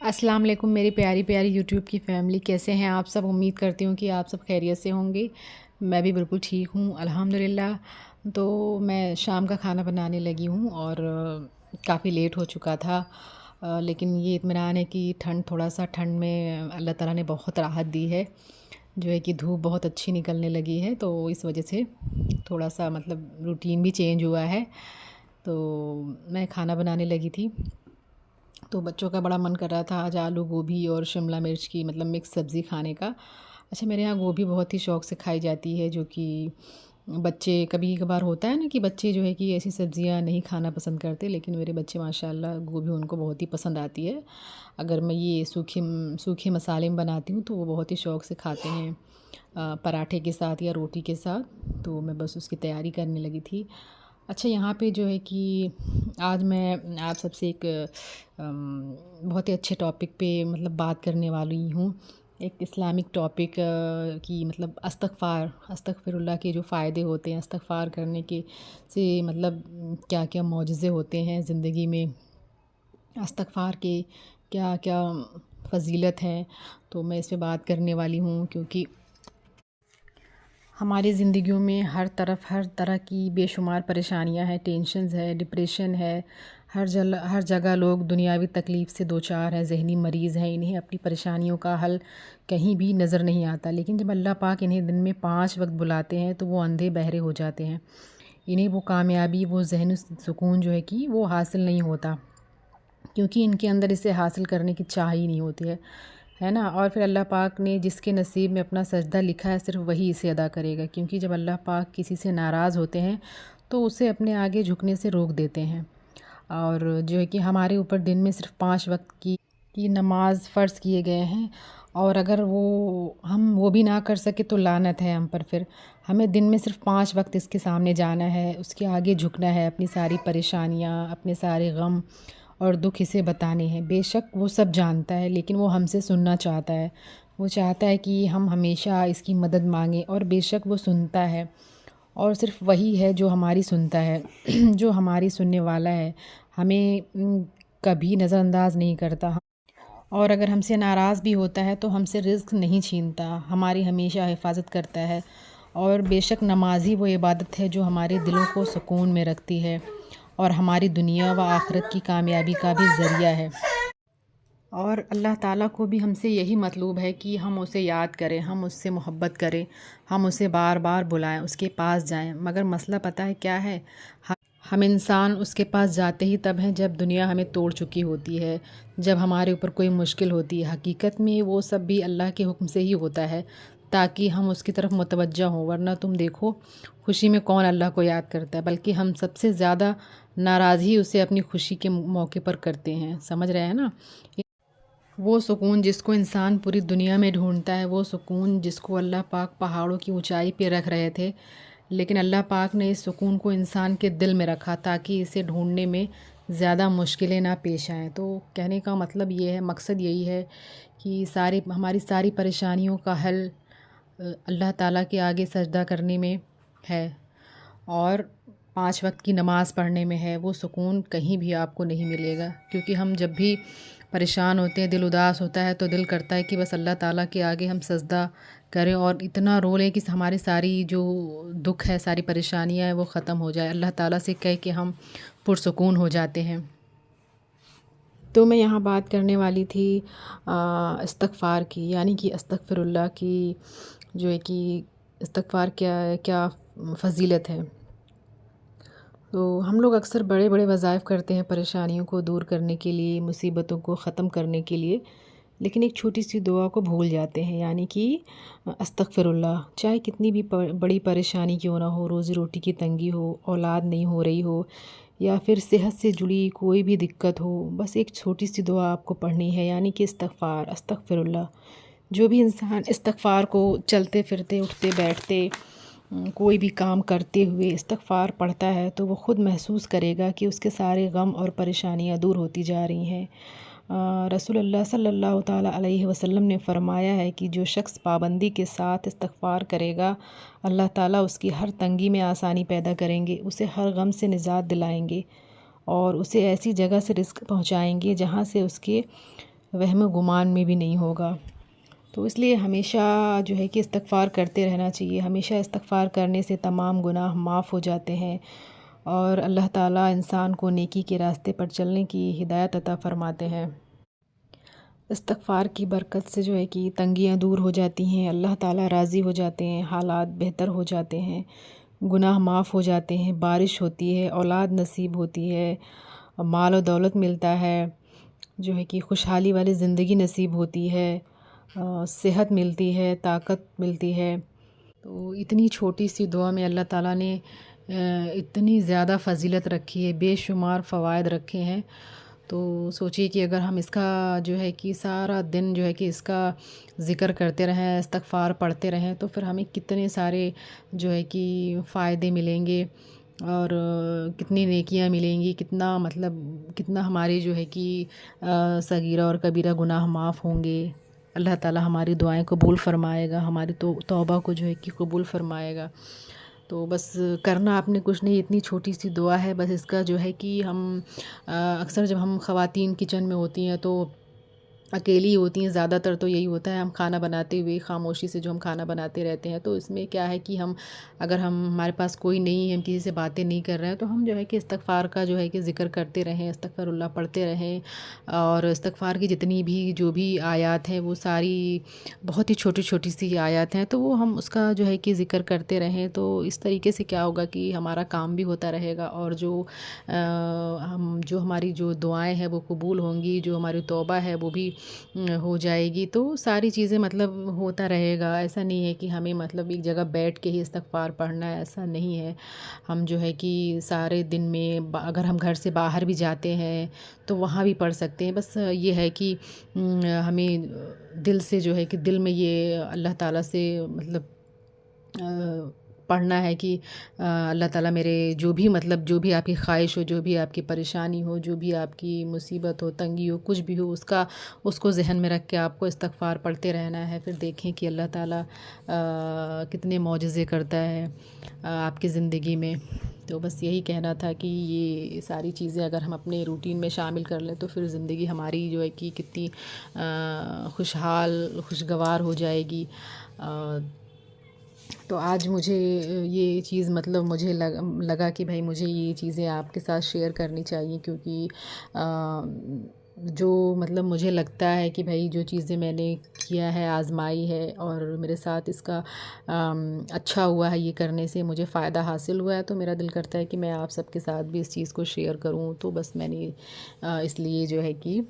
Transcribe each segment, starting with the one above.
अस्सलाम वालेकुम मेरी प्यारी प्यारी यूट्यूब की फ़ैमिली, कैसे हैं आप सब। उम्मीद करती हूँ कि आप सब खैरियत से होंगे। मैं भी बिल्कुल ठीक हूँ अल्हम्दुलिल्लाह। तो मैं शाम का खाना बनाने लगी हूँ और काफ़ी लेट हो चुका था। लेकिन ये इत्मीनान है कि थोड़ा सा ठंड में अल्लाह ताला ने बहुत राहत दी है, जो है कि धूप बहुत अच्छी निकलने लगी है। तो इस वजह से थोड़ा सा मतलब रूटीन भी चेंज हुआ है। तो मैं खाना बनाने लगी थी, तो बच्चों का बड़ा मन कर रहा था आज आलू गोभी और शिमला मिर्च की मतलब मिक्स सब्ज़ी खाने का। अच्छा, मेरे यहाँ गोभी बहुत ही शौक़ से खाई जाती है, जो कि बच्चे कभी कभार होता है ना कि बच्चे जो है कि ऐसी सब्ज़ियाँ नहीं खाना पसंद करते, लेकिन मेरे बच्चे माशाल्लाह गोभी उनको बहुत ही पसंद आती है। अगर मैं ये सूखे मसाले में बनाती हूँ तो वो बहुत ही शौक़ से खाते हैं, पराठे के साथ या रोटी के साथ। तो मैं बस उसकी तैयारी करने लगी थी। अच्छा, यहाँ पे जो है कि आज मैं आप सबसे एक बहुत ही अच्छे टॉपिक पे मतलब बात करने वाली हूँ। एक इस्लामिक टॉपिक की मतलब अस्तगफिरुल्लाह के जो फ़ायदे होते हैं, इस्तग़फ़ार करने के से मतलब क्या-क्या मौजज़े होते हैं ज़िंदगी में, इस्तग़फ़ार के क्या-क्या फ़ज़ीलत हैं। तो मैं इस पे बात करने वाली हूँ, क्योंकि हमारी ज़िंदगियों में हर तरह की बेशुमार परेशानियां हैं, टेंशन्स है, डिप्रेशन है। हर जगह लोग दुनियावी तकलीफ़ से दो चार हैं, ज़हनी मरीज़ हैं। इन्हें अपनी परेशानियों का हल कहीं भी नज़र नहीं आता, लेकिन जब अल्लाह पाक इन्हें दिन में 5 वक्त बुलाते हैं तो वो अंधे बहरे हो जाते हैं। इन्हें वो कामयाबी, वो ज़हनी सुकून जो है कि वो हासिल नहीं होता, क्योंकि इनके अंदर इसे हासिल करने की चाह ही नहीं होती है ना। और फिर अल्लाह पाक ने जिसके नसीब में अपना सजदा लिखा है, सिर्फ वही इसे अदा करेगा, क्योंकि जब अल्लाह पाक किसी से नाराज़ होते हैं तो उसे अपने आगे झुकने से रोक देते हैं। और जो है कि हमारे ऊपर दिन में सिर्फ 5 वक्त की नमाज फ़र्ज़ किए गए हैं, और अगर हम वो भी ना कर सके तो लानत है हम पर। फिर हमें दिन में सिर्फ 5 वक्त इसके सामने जाना है, उसके आगे झुकना है, अपनी सारी परेशानियाँ, अपने सारे गम और दुख इसे बताने हैं। बेशक वो सब जानता है, लेकिन वो हमसे सुनना चाहता है। वो चाहता है कि हम हमेशा इसकी मदद मांगें, और बेशक वो सुनता है, और सिर्फ वही है जो हमारी सुनता है जो हमारी सुनने वाला है, हमें कभी नज़रअंदाज नहीं करता। और अगर हमसे नाराज़ भी होता है तो हमसे रिज़्क नहीं छीनता, हमारी हमेशा हिफाजत करता है। और बेशक नमाज ही वो इबादत है जो हमारे दिलों को सुकून में रखती है, और हमारी दुनिया व आखिरत की कामयाबी का भी ज़रिया है। और अल्लाह ताला को भी हमसे यही मतलूब है कि हम उसे याद करें, हम उससे मोहब्बत करें, हम उसे बार बार बुलाएं, उसके पास जाएं। मगर मसला पता है क्या है, हम इंसान उसके पास जाते ही तब हैं जब दुनिया हमें तोड़ चुकी होती है, जब हमारे ऊपर कोई मुश्किल होती है। हकीकत में वो सब भी अल्लाह के हुक्म से ही होता है, ताकि हम उसकी तरफ मुतवज्जा हों। वरना तुम देखो, खुशी में कौन अल्लाह को याद करता है, बल्कि हम सबसे ज़्यादा नाराज़ ही उसे अपनी खुशी के मौके पर करते हैं। समझ रहे हैं ना। वो सुकून जिसको इंसान पूरी दुनिया में ढूंढता है, वो सुकून जिसको अल्लाह पाक पहाड़ों की ऊंचाई पे रख रहे थे, लेकिन अल्लाह पाक ने इस सुकून को इंसान के दिल में रखा, ताकि इसे ढूंढने में ज़्यादा मुश्किलें ना पेश आएँ। तो कहने का मतलब ये है, मकसद यही है कि हमारी सारी परेशानियों का हल अल्लाह ताला के आगे सजदा करने में है, और 5 वक्त की नमाज़ पढ़ने में है। वो सुकून कहीं भी आपको नहीं मिलेगा, क्योंकि हम जब भी परेशान होते हैं, दिल उदास होता है, तो दिल करता है कि बस अल्लाह ताला के आगे हम सजदा करें और इतना रो लें कि हमारी सारी जो दुख है, सारी परेशानियाँ हैं, वो ख़त्म हो जाए। अल्लाह ताला से कह के हम पुरसुकून हो जाते हैं। तो मैं यहाँ बात करने वाली थी इस्तग़फ़ार की, यानी कि अस्तग़फ़िरुल्लाह की, जो है कि इस्तग़फ़ार क्या क्या फ़ज़ीलत है। तो हम लोग अक्सर बड़े बड़े वज़ाइफ़ करते हैं परेशानियों को दूर करने के लिए, मुसीबतों को ख़त्म करने के लिए, लेकिन एक छोटी सी दुआ को भूल जाते हैं, यानी कि अस्तग़फ़िरुल्लाह। चाहे कितनी भी बड़ी परेशानी क्यों ना हो, रोज़ी रोटी की तंगी हो, औलाद नहीं हो रही हो, या फिर सेहत से जुड़ी कोई भी दिक्कत हो, बस एक छोटी सी दुआ आपको पढ़नी है, यानी कि अस्तग़फ़िरुल्लाह। जो भी इंसान इस्तग़फ़ार को चलते फिरते, उठते बैठते, कोई भी काम करते हुए इस्तग़फ़ार पढ़ता है, तो वो ख़ुद महसूस करेगा कि उसके सारे गम और परेशानियाँ दूर होती जा रही हैं। रसूलुल्लाह सल्लल्लाहु ताला अलैहि वसल्लम ने फ़रमाया है कि जो शख्स पाबंदी के साथ इस्तग़फ़ार करेगा, अल्लाह ताला उसकी हर तंगी में आसानी पैदा करेंगे, उसे हर गम से निजात दिलाएंगे, और उसे ऐसी जगह से रिज़्क़ पहुँचाएंगे जहाँ से उसके वहम गुमान में भी नहीं होगा। तो इसलिए हमेशा जो है कि इस्तग़फ़ार करते रहना चाहिए। हमेशा इस्तग़फ़ार करने से तमाम गुनाह माफ़ हो जाते हैं और अल्लाह ताला इंसान को नेकी के रास्ते पर चलने की हिदायत अता फ़रमाते हैं। इस्तग़फ़ार की बरकत से जो है कि तंगियाँ दूर हो जाती हैं, अल्लाह ताला राज़ी हो जाते हैं, हालात बेहतर हो जाते हैं, गुनाह माफ़ हो जाते हैं, बारिश होती है, औलाद नसीब होती है, माल और दौलत मिलता है, जो है कि खुशहाली वाली ज़िंदगी नसीब होती है, सेहत मिलती है, ताकत मिलती है। तो इतनी छोटी सी दुआ में अल्लाह ताला ने इतनी ज़्यादा फ़जीलत रखी है, बेशुमार फ़वाइद रखे हैं। तो सोचिए कि अगर हम इसका जो है कि सारा दिन जो है कि इसका ज़िक्र करते रहें, इस्तग़फ़ार पढ़ते रहें, तो फिर हमें कितने सारे जो है कि फ़ायदे मिलेंगे और कितनी नेकियां मिलेंगी, कितना मतलब कितना हमारे जो है कि सगीरा और कबीरा गुनाह माफ़ होंगे। अल्लाह ताला हमारी दुआएं कबूल फ़रमाएगा, हमारी तो तौबा को जो है कि कबूल फ़रमाएगा। तो बस करना आपने कुछ नहीं, इतनी छोटी सी दुआ है, बस इसका जो है कि हम अक्सर जब हम ख़वातीन किचन में होती हैं तो अकेली होती हैं, ज़्यादातर तो यही होता है, हम खाना बनाते हुए ख़ामोशी से जो हम खाना बनाते रहते हैं। तो इसमें क्या है कि हम अगर हमारे पास कोई नहीं है, हम किसी से बातें नहीं कर रहे हैं, तो हम जो है कि इस्तग़फ़ार का जो है कि ज़िक्र करते रहें, अस्तग़फ़िरुल्लाह पढ़ते रहें और इस्तग़फ़ार की जितनी भी जो भी आयत हैं वो सारी बहुत ही छोटी-छोटी सी आयत हैं, तो वो हम उसका जो है कि ज़िक्र करते रहें। तो इस तरीके से क्या होगा कि हमारा काम भी होता रहेगा और जो हमारी जो दुआएँ हैं वो कबूल होंगी, जो हमारी तौबा है वो भी हो जाएगी। तो सारी चीज़ें मतलब होता रहेगा। ऐसा नहीं है कि हमें मतलब एक जगह बैठ के ही इस्तग़फ़ार पढ़ना है, ऐसा नहीं है। हम जो है कि सारे दिन में अगर हम घर से बाहर भी जाते हैं तो वहाँ भी पढ़ सकते हैं। बस ये है कि हमें दिल से जो है कि दिल में ये अल्लाह ताला से मतलब पढ़ना है कि अल्लाह ताला मेरे जो भी मतलब जो भी आपकी ख़्वाहिश हो, जो भी आपकी परेशानी हो, जो भी आपकी मुसीबत हो, तंगी हो, कुछ भी हो, उसको ज़हन में रख के आपको इस्तग़फ़ार पढ़ते रहना है। फिर देखें कि अल्लाह ताला कितने मौजज़े करता है आपकी ज़िंदगी में। तो बस यही कहना था कि ये सारी चीज़ें अगर हम अपने रूटीन में शामिल कर लें तो फिर ज़िंदगी हमारी जो है कि कितनी खुशहाल खुशगवार हो जाएगी। तो आज मुझे ये चीज़ मतलब मुझे लगा कि भाई मुझे ये चीज़ें आपके साथ शेयर करनी चाहिए, क्योंकि जो मतलब मुझे लगता है कि भाई जो चीज़ें मैंने किया है, आज़माई है और मेरे साथ इसका अच्छा हुआ है, ये करने से मुझे फ़ायदा हासिल हुआ है, तो मेरा दिल करता है कि मैं आप सबके साथ भी इस चीज़ को शेयर करूं। तो बस मैंने इसलिए जो है कि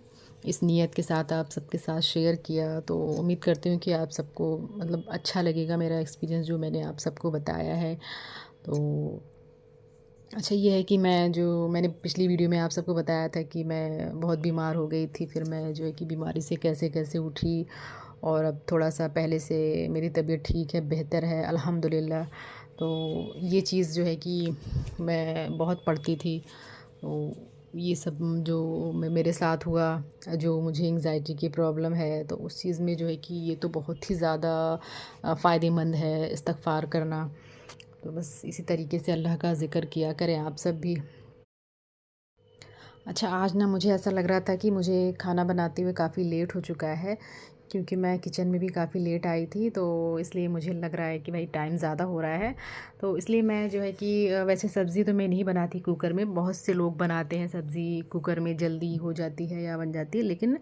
इस नीयत के साथ आप सबके साथ शेयर किया। तो उम्मीद करती हूँ कि आप सबको मतलब अच्छा लगेगा मेरा एक्सपीरियंस जो मैंने आप सबको बताया है। तो अच्छा ये है कि मैंने पिछली वीडियो में आप सबको बताया था कि मैं बहुत बीमार हो गई थी, फिर मैं जो है कि बीमारी से कैसे कैसे उठी और अब थोड़ा सा पहले से मेरी तबीयत ठीक है, बेहतर है अल्हम्दुलिल्लाह। तो ये चीज़ जो है कि मैं बहुत पढ़ती थी। तो ये सब जो मेरे साथ हुआ, जो मुझे एंग्ज़ायटी की प्रॉब्लम है, तो उस चीज़ में जो है कि ये तो बहुत ही ज़्यादा फ़ायदेमंद है इस्तग़फ़ार करना। तो बस इसी तरीके से अल्लाह का ज़िक्र किया करें आप सब भी। अच्छा आज ना मुझे ऐसा लग रहा था कि मुझे खाना बनाते हुए काफ़ी लेट हो चुका है, क्योंकि मैं किचन में भी काफ़ी लेट आई थी, तो इसलिए मुझे लग रहा है कि भाई टाइम ज़्यादा हो रहा है। तो इसलिए मैं जो है कि वैसे सब्ज़ी तो मैं नहीं बनाती कुकर में, बहुत से लोग बनाते हैं सब्ज़ी कुकर में, जल्दी हो जाती है या बन जाती है, लेकिन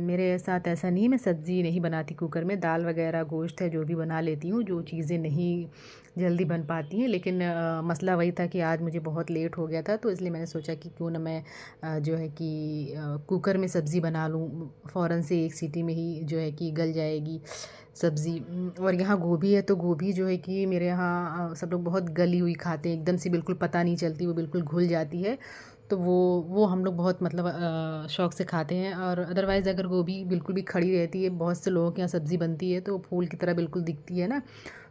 मेरे साथ ऐसा नहीं है। मैं सब्ज़ी नहीं बनाती कुकर में, दाल वगैरह गोश्त है जो भी बना लेती हूँ, जो चीज़ें नहीं जल्दी बन पाती हैं। लेकिन मसला वही था कि आज मुझे बहुत लेट हो गया था, तो इसलिए मैंने सोचा कि क्यों ना मैं जो है कि कुकर में सब्ज़ी बना लूँ, फ़ौरन से एक सीटी में ही जो है कि गल जाएगी सब्ज़ी। और यहाँ गोभी है, तो गोभी जो है कि मेरे यहाँ सब लोग बहुत गली हुई खाते हैं, एकदम से बिल्कुल पता नहीं चलती, वो बिल्कुल घुल जाती है। तो वो हम लोग बहुत मतलब शौक़ से खाते हैं। और अदरवाइज़ अगर गोभी बिल्कुल भी खड़ी रहती है, बहुत से लोगों के यहाँ सब्ज़ी बनती है तो फूल की तरह बिल्कुल दिखती है ना,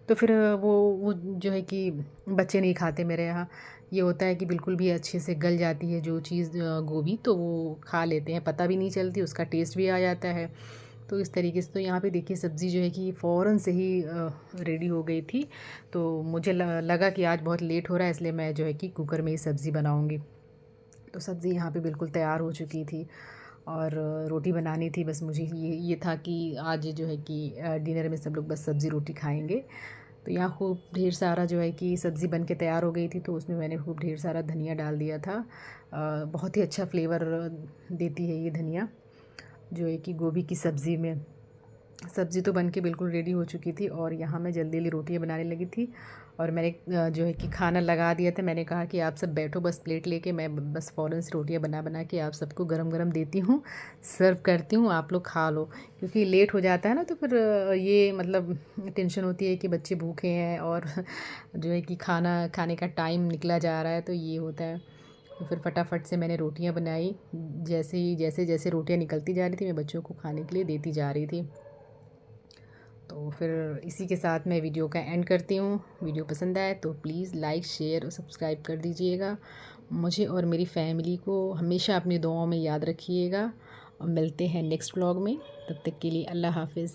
तो फिर वो जो है कि बच्चे नहीं खाते मेरे यहाँ। ये होता है कि बिल्कुल भी अच्छे से गल जाती है जो चीज़ गोभी, तो वो खा लेते हैं, पता भी नहीं चलती, उसका टेस्ट भी आ जाता है। तो इस तरीके से तो यहाँ पे देखिए सब्ज़ी जो है कि फ़ौरन से ही रेडी हो गई थी। तो मुझे लगा कि आज बहुत लेट हो रहा है, इसलिए मैं जो है कि कुकर में ही सब्ज़ी बनाऊँगी। तो सब्ज़ी यहाँ पे बिल्कुल तैयार हो चुकी थी और रोटी बनानी थी। बस मुझे ये था कि आज जो है कि डिनर में सब लोग बस सब्ज़ी रोटी खाएंगे। तो यहाँ खूब ढेर सारा जो है कि सब्ज़ी बन के तैयार हो गई थी, तो उसमें मैंने खूब ढेर सारा धनिया डाल दिया था। बहुत ही अच्छा फ्लेवर देती है ये धनिया, जो है कि गोभी की सब्ज़ी में। सब्ज़ी तो बन के बिल्कुल रेडी हो चुकी थी और यहाँ मैं जल्दी जल्दी रोटियाँ बनाने लगी थी और मैंने जो है कि खाना लगा दिया था। मैंने कहा कि आप सब बैठो बस प्लेट लेके, मैं बस फ़ौरन से रोटियाँ बना बना के आप सबको गरम गरम देती हूँ, सर्व करती हूँ, आप लोग खा लो। क्योंकि लेट हो जाता है ना, तो फिर ये मतलब टेंशन होती है कि बच्चे भूखे हैं और जो है कि खाना खाने का टाइम निकला जा रहा है, तो ये होता है। तो फिर फटाफट से मैंने रोटियाँ बनाई। जैसे जैसे रोटियाँ निकलती जा रही थी, मैं बच्चों को खाने के लिए देती जा रही थी। तो फिर इसी के साथ मैं वीडियो का एंड करती हूँ। वीडियो पसंद आए तो प्लीज़ लाइक, शेयर और सब्सक्राइब कर दीजिएगा। मुझे और मेरी फैमिली को हमेशा अपनी दुआओं में याद रखिएगा और मिलते हैं नेक्स्ट व्लॉग में। तब तक के लिए अल्लाह हाफ़िज़।